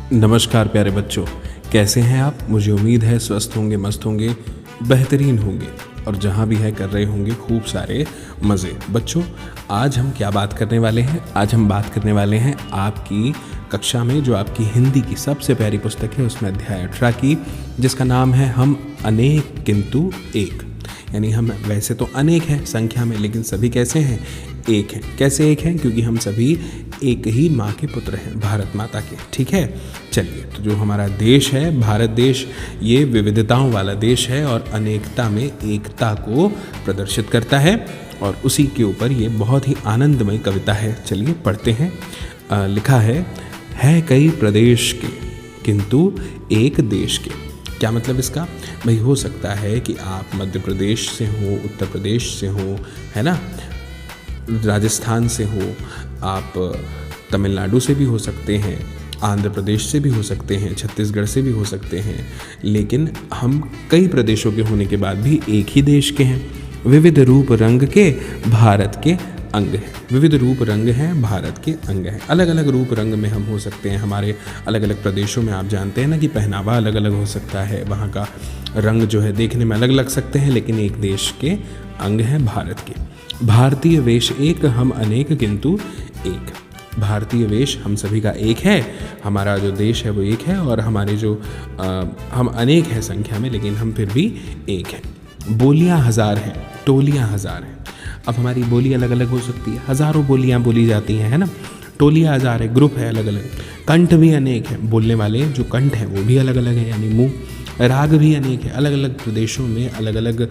नमस्कार प्यारे बच्चों, कैसे हैं आप। मुझे उम्मीद है स्वस्थ होंगे, मस्त होंगे, बेहतरीन होंगे और जहाँ भी है कर रहे होंगे खूब सारे मज़े। बच्चों, आज हम क्या बात करने वाले हैं। आज हम बात करने वाले हैं आपकी कक्षा में जो आपकी हिंदी की सबसे प्यारी पुस्तक है, उसमें अध्याय 18 की, जिसका नाम है हम अनेक किंतु एक। यानी हम वैसे तो अनेक हैं संख्या में, लेकिन सभी कैसे हैं, एक हैं। कैसे एक हैं, क्योंकि हम सभी एक ही माँ के पुत्र हैं, भारत माता के। ठीक है, चलिए। तो जो हमारा देश है, भारत देश, ये विविधताओं वाला देश है और अनेकता में एकता को प्रदर्शित करता है, और उसी के ऊपर ये बहुत ही आनंदमय कविता है। चलिए पढ़ते हैं। लिखा है कई प्रदेश के किंतु एक देश के। क्या मतलब इसका भाई। हो सकता है कि आप मध्य प्रदेश से हो, उत्तर प्रदेश से हो, है ना, राजस्थान से हो, आप तमिलनाडु से भी हो सकते हैं, आंध्र प्रदेश से भी हो सकते हैं, छत्तीसगढ़ से भी हो सकते हैं, लेकिन हम कई प्रदेशों के होने के बाद भी एक ही देश के हैं। विविध रूप रंग के भारत के अंग हैं। विविध रूप रंग हैं, भारत के अंग हैं। अलग अलग रूप रंग में हम हो सकते हैं। हमारे अलग अलग प्रदेशों में आप जानते हैं ना कि पहनावा अलग अलग हो सकता है, वहाँ का रंग जो है देखने में अलग लग सकते हैं, लेकिन एक देश के अंग हैं भारत के। भारतीय वेश एक, हम अनेक किंतु एक। भारतीय वेश हम सभी का एक है, हमारा जो देश है वो एक है, और हमारे जो हम अनेक हैं संख्या में, लेकिन हम फिर भी एक हैं। बोलियां हजार हैं, टोलियां हजार हैं। अब हमारी बोली अलग अलग हो सकती है, हज़ारों बोलियां बोली जाती हैं, है ना। टोलियां हजार है, ग्रुप है अलग अलग। कंठ भी अनेक है, बोलने वाले जो कंठ हैं वो भी अलग अलग है, यानी मुँह। राग भी अनेक है, अलग अलग प्रदेशों में अलग अलग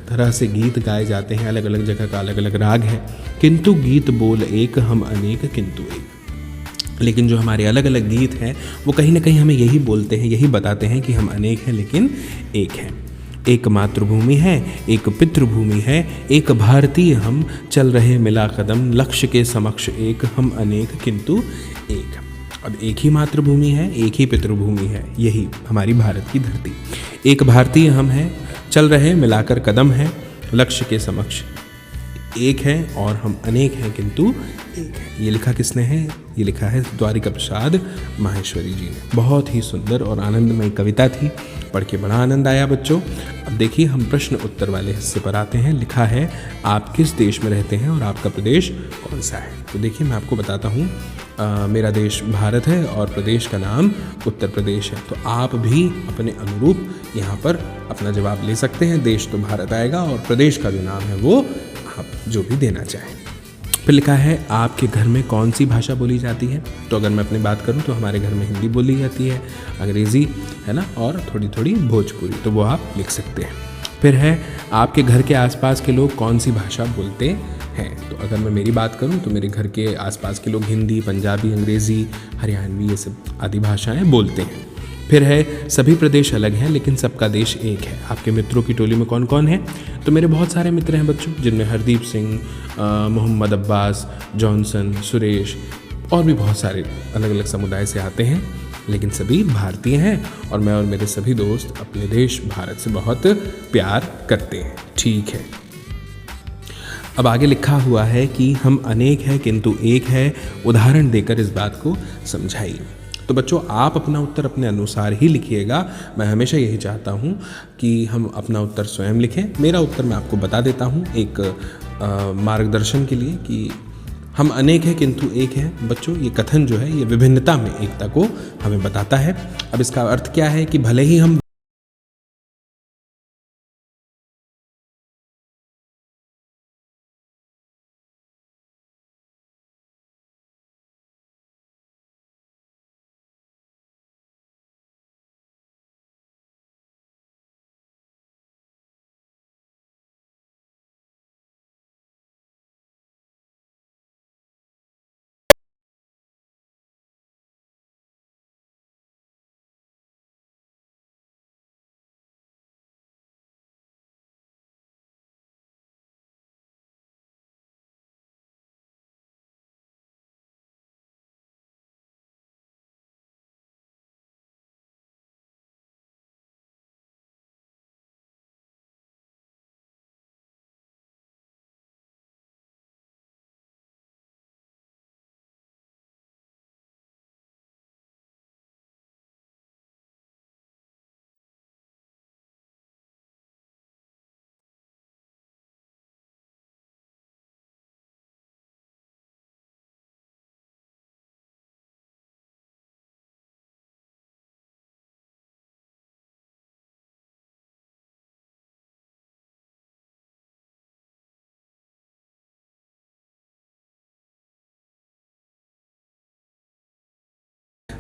तरह से गीत गाए जाते हैं, अलग अलग जगह का अलग अलग राग है। किंतु गीत बोल एक, हम अनेक किंतु एक। लेकिन जो हमारे अलग अलग गीत हैं वो कहीं ना कहीं हमें यही बोलते हैं, यही बताते हैं कि हम अनेक हैं लेकिन एक हैं। एक मातृभूमि है, एक पितृभूमि है, एक भारतीय हम, चल रहे मिला कदम, लक्ष्य के समक्ष एक, हम अनेक किंतु एक। अब एक ही मातृभूमि है, एक ही पितृभूमि है, यही हमारी भारत की धरती। एक भारतीय हम हैं, चल रहे मिलाकर कदम है, लक्ष्य के समक्ष एक है, और हम अनेक हैं किंतु एक है। ये लिखा किसने है, ये लिखा है द्वारिका प्रसाद माहेश्वरी जी ने। बहुत ही सुंदर और आनंदमय कविता थी, पढ़ के बड़ा आनंद आया बच्चों। अब देखिए हम प्रश्न उत्तर वाले हिस्से पर आते हैं। लिखा है आप किस देश में रहते हैं और आपका प्रदेश कौन सा है। तो देखिए मैं आपको बताता हूँ, मेरा देश भारत है और प्रदेश का नाम उत्तर प्रदेश है। तो आप भी अपने अनुरूप यहाँ पर अपना जवाब ले सकते हैं। देश तो भारत आएगा और प्रदेश का जो नाम है वो आप जो भी देना चाहें। फिर लिखा है आपके घर में कौन सी भाषा बोली जाती है। तो अगर मैं अपनी बात करूं तो हमारे घर में हिंदी बोली जाती है, अंग्रेज़ी है ना, और थोड़ी थोड़ी भोजपुरी, तो वो आप लिख सकते हैं। फिर है आपके घर के आसपास के लोग कौन सी भाषा बोलते हैं। तो अगर मैं मेरी बात करूं तो मेरे घर के आसपास के लोग हिंदी, पंजाबी, अंग्रेज़ी, हरियाणवी, ये सब आदि भाषाएँ बोलते हैं। फिर है सभी प्रदेश अलग हैं लेकिन सबका देश एक है। आपके मित्रों की टोली में कौन कौन है। तो मेरे बहुत सारे मित्र हैं बच्चों, जिनमें हरदीप सिंह, मोहम्मद अब्बास, जॉनसन, सुरेश और भी बहुत सारे अलग अलग समुदाय से आते हैं, लेकिन सभी भारतीय हैं, और मैं और मेरे सभी दोस्त अपने देश भारत से बहुत प्यार करते हैं। ठीक है, अब आगे लिखा हुआ है कि हम अनेक हैं किंतु एक है, उदाहरण देकर इस बात को समझाइए। तो बच्चों आप अपना उत्तर अपने अनुसार ही लिखिएगा। मैं हमेशा यही चाहता हूँ कि हम अपना उत्तर स्वयं लिखें। मेरा उत्तर मैं आपको बता देता हूँ एक मार्गदर्शन के लिए कि हम अनेक हैं किंतु एक हैं। बच्चों ये कथन जो है ये विभिन्नता में एकता को हमें बताता है। अब इसका अर्थ क्या है कि भले ही हम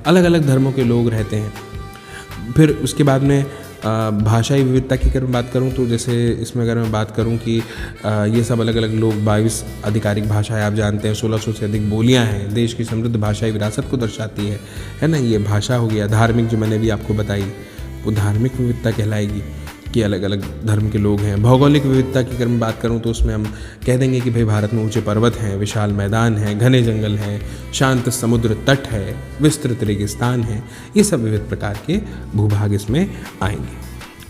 अलग अलग धर्मों के लोग रहते हैं। फिर उसके बाद में भाषाई विविधता की अगर मैं बात करूं तो जैसे इसमें अगर मैं बात करूं कि ये सब अलग अलग लोग 22 आधिकारिक भाषाएं आप जानते हैं, 1600 से अधिक बोलियां हैं, देश की समृद्ध भाषाई विरासत को दर्शाती है ना। ये भाषा हो गया। धार्मिक जो मैंने भी आपको बताई वो धार्मिक विविधता कहलाएगी कि अलग अलग धर्म के लोग हैं। भौगोलिक विविधता की अगर मैं बात करूं तो उसमें हम कह देंगे कि भाई भारत में ऊंचे पर्वत हैं, विशाल मैदान हैं, घने जंगल हैं, शांत समुद्र तट है, विस्तृत रेगिस्तान है। ये सब विविध प्रकार के भूभाग इसमें आएंगे।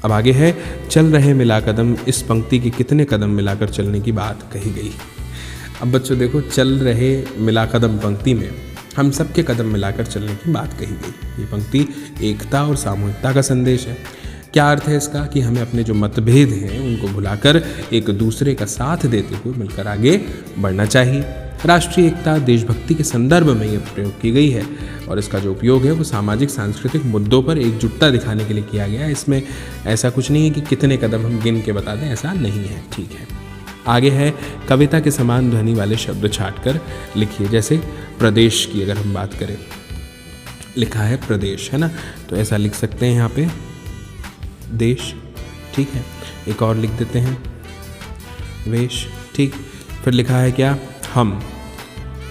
अब आगे है चल रहे मिला कदम, इस पंक्ति के कितने कदम मिलाकर चलने की बात कही गई। अब बच्चों देखो, चल रहे मिला कदम पंक्ति में हम सबके कदम मिलाकर चलने की बात कही गई। ये पंक्ति एकता और सामूहिकता का संदेश है। क्या अर्थ है इसका कि हमें अपने जो मतभेद हैं उनको भुलाकर एक दूसरे का साथ देते हुए मिलकर आगे बढ़ना चाहिए। राष्ट्रीय एकता देशभक्ति के संदर्भ में ये प्रयोग की गई है और इसका जो उपयोग है वो सामाजिक सांस्कृतिक मुद्दों पर एकजुटता दिखाने के लिए किया गया है। इसमें ऐसा कुछ नहीं है कि कितने कदम हम गिन के बता दें, ऐसा नहीं है। ठीक है, आगे है कविता के समान ध्वनि वाले शब्द छांटकर लिखिए। जैसे प्रदेश की अगर हम बात करें, लिखा है प्रदेश, है ना, तो ऐसा लिख सकते हैं यहाँ पे देश। ठीक है, एक और लिख देते हैं वेश। ठीक, फिर लिखा है क्या हम,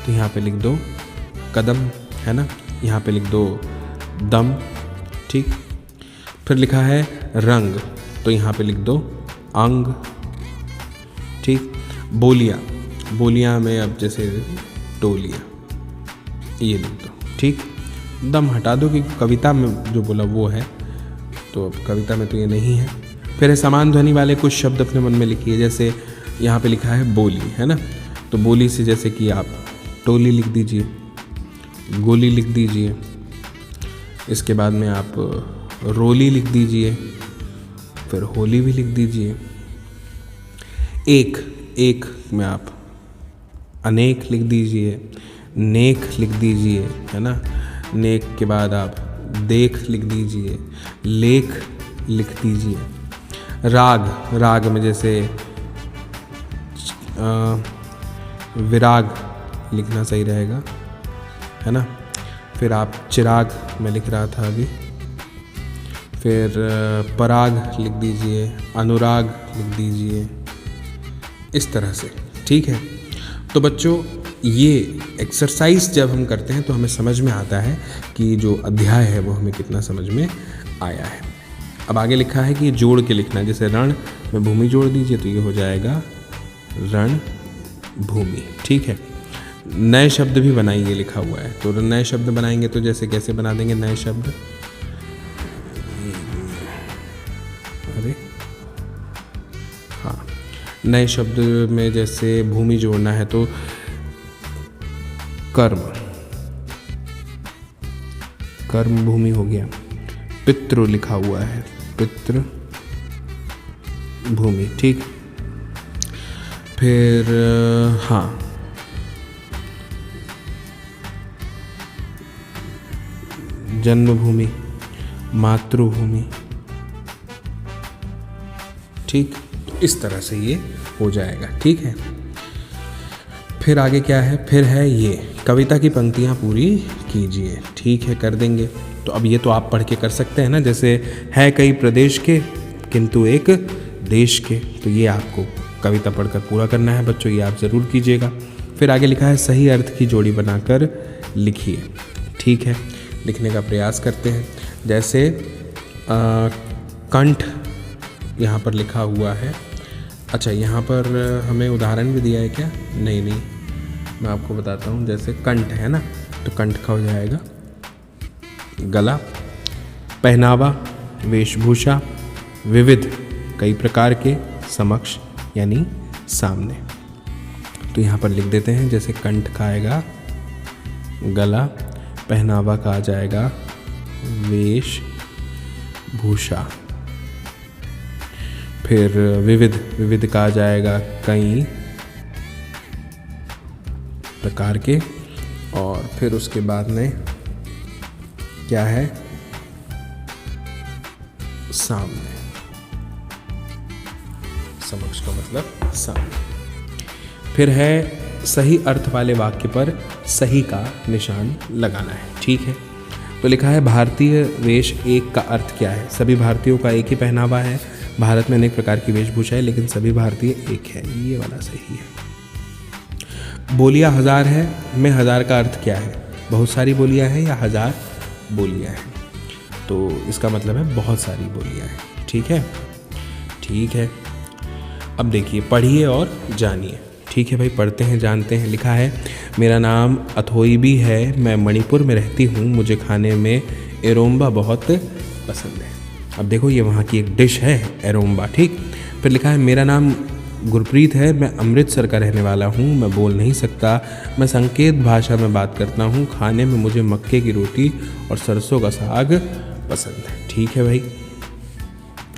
तो यहाँ पे लिख दो कदम, है ना, यहाँ पे लिख दो दम। ठीक, फिर लिखा है रंग, तो यहाँ पे लिख दो अंग। ठीक, बोलियाँ, बोलियाँ में अब जैसे टोलियाँ, ये लिख दो। ठीक, दम हटा दो कि कविता में जो बोला वो है, तो अब कविता में तो ये नहीं है। फिर है समान ध्वनि वाले कुछ शब्द अपने मन में लिखिए। जैसे यहाँ पे लिखा है बोली, है ना, तो बोली से जैसे कि आप टोली लिख दीजिए, गोली लिख दीजिए, इसके बाद में आप रोली लिख दीजिए, फिर होली भी लिख दीजिए। एक, एक में आप अनेक लिख दीजिए, नेक लिख दीजिए, है ना, नेक के बाद आप देख लिख दीजिए, लेख लिख दीजिए। राग, राग में जैसे विराग लिखना सही रहेगा, है ना। फिर आप चिराग मैं लिख रहा था अभी, फिर पराग लिख दीजिए, अनुराग लिख दीजिए, इस तरह से। ठीक है, तो बच्चों ये एक्सरसाइज जब हम करते हैं तो हमें समझ में आता है कि जो अध्याय है वो हमें कितना समझ में आया है। अब आगे लिखा है कि जोड़ के लिखना है। जैसे रण में भूमि जोड़ दीजिए तो ये हो जाएगा रण भूमि। ठीक है, नए शब्द भी बनाइए लिखा हुआ है, तो नए शब्द बनाएंगे तो जैसे कैसे बना देंगे नए शब्द, अरे हाँ, नए शब्द में जैसे भूमि जोड़ना है तो कर्म, कर्म भूमि हो गया। पितृ लिखा हुआ है, पितृ भूमि। ठीक, फिर हाँ, जन्मभूमि, मातृभूमि। ठीक, इस तरह से ये हो जाएगा। ठीक है, फिर आगे क्या है, फिर है ये कविता की पंक्तियाँ पूरी कीजिए। ठीक है, कर देंगे। तो अब ये तो आप पढ़ के कर सकते हैं ना, जैसे है कई प्रदेश के किंतु एक देश के, तो ये आपको कविता पढ़कर पूरा करना है बच्चों, ये आप ज़रूर कीजिएगा। फिर आगे लिखा है सही अर्थ की जोड़ी बनाकर लिखिए। ठीक है, लिखने का प्रयास करते हैं। जैसे कंठ यहाँ पर लिखा हुआ है। अच्छा, यहाँ पर हमें उदाहरण भी दिया है क्या? नहीं, मैं आपको बताता हूँ। जैसे कंठ है ना, तो कंठ का हो जाएगा गला। पहनावा, वेशभूषा, विविध, कई प्रकार के, समक्ष यानी सामने। तो यहाँ पर लिख देते हैं। जैसे कंठ का आएगा गला, पहनावा का आ जाएगा वेशभूषा, फिर विविध, विविध का आ जाएगा कई प्रकार के, और फिर उसके बाद में क्या है, सामने, समक्ष का मतलब सामने। फिर है सही अर्थ वाले वाक्य पर सही का निशान लगाना है। ठीक है, तो लिखा है भारतीय वेश एक का अर्थ क्या है। सभी भारतीयों का एक ही पहनावा है। भारत में अनेक प्रकार की वेशभूषा है लेकिन सभी भारतीय एक है। ये वाला सही है। बोलियां हजार है में हजार का अर्थ क्या है। बहुत सारी बोलियां हैं या हजार बोलियां हैं। तो इसका मतलब है बहुत सारी बोलियां हैं। ठीक है, ठीक है। अब देखिए, पढ़िए और जानिए। ठीक है भाई, पढ़ते हैं जानते हैं। लिखा है मेरा नाम अथोईबी है, मैं मणिपुर में रहती हूँ, मुझे खाने में एरोम्बा बहुत पसंद है। अब देखो, ये वहाँ की एक डिश है एरोम्बा। ठीक। फिर लिखा है मेरा नाम गुरप्रीत है, मैं अमृतसर का रहने वाला हूँ, मैं बोल नहीं सकता, मैं संकेत भाषा में बात करता हूँ, खाने में मुझे मक्के की रोटी और सरसों का साग पसंद है। ठीक है भाई,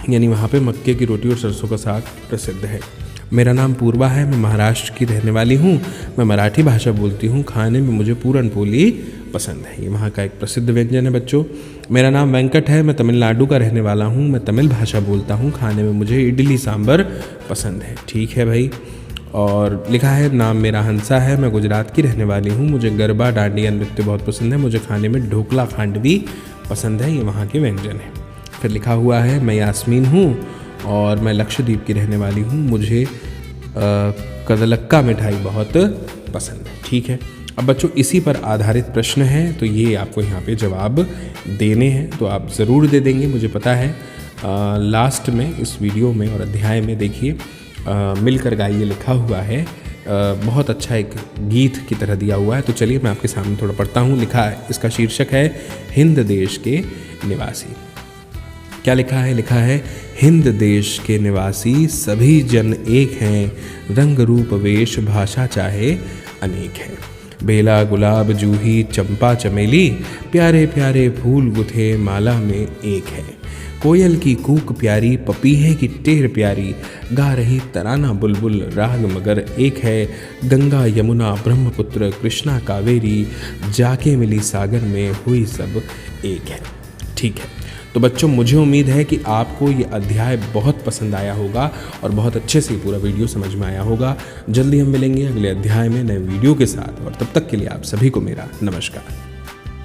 यानी वहाँ पे मक्के की रोटी और सरसों का साग प्रसिद्ध है। मेरा नाम पूर्वा है, मैं महाराष्ट्र की रहने वाली हूँ, मैं मराठी भाषा बोलती हूँ, खाने में मुझे पूरन पोली पसंद है। ये वहाँ का एक प्रसिद्ध व्यंजन है बच्चों। मेरा नाम वेंकट है, मैं तमिलनाडु का रहने वाला हूँ, मैं तमिल भाषा बोलता हूँ, खाने में मुझे इडली सांभर पसंद है। ठीक है भाई। और लिखा है नाम मेरा हंसा है, मैं गुजरात की रहने वाली हूँ, मुझे गरबा डांडिया नृत्य बहुत पसंद है, मुझे खाने में ढोकला खांडवी पसंद है। ये वहाँ के व्यंजन है। फिर लिखा हुआ है मैं यास्मीन हूँ और मैं लक्षद्वीप की रहने वाली हूँ, मुझे कदलक्का मिठाई बहुत पसंद है। ठीक है। अब बच्चों, इसी पर आधारित प्रश्न है, तो ये आपको यहाँ पे जवाब देने हैं, तो आप ज़रूर दे देंगे, मुझे पता है। लास्ट में इस वीडियो में और अध्याय में देखिए मिलकर गाइए लिखा हुआ है। बहुत अच्छा एक गीत की तरह दिया हुआ है। तो चलिए मैं आपके सामने थोड़ा पढ़ता हूँ। लिखा है, इसका शीर्षक है हिंद देश के निवासी। क्या लिखा है? लिखा है हिंद देश के निवासी सभी जन एक हैं, रंग रूप वेश भाषा चाहे अनेक है। बेला गुलाब जूही चंपा चमेली, प्यारे प्यारे फूल गुथे माला में एक है। कोयल की कूक प्यारी, पपीहे की टेर प्यारी, गा रही तराना बुलबुल राग मगर एक है। गंगा यमुना ब्रह्मपुत्र कृष्णा कावेरी, जाके मिली सागर में हुई सब एक है। ठीक है। तो बच्चों, मुझे उम्मीद है कि आपको ये अध्याय बहुत पसंद आया होगा और बहुत अच्छे से पूरा वीडियो समझ में आया होगा। जल्दी हम मिलेंगे अगले अध्याय में नए वीडियो के साथ, और तब तक के लिए आप सभी को मेरा नमस्कार।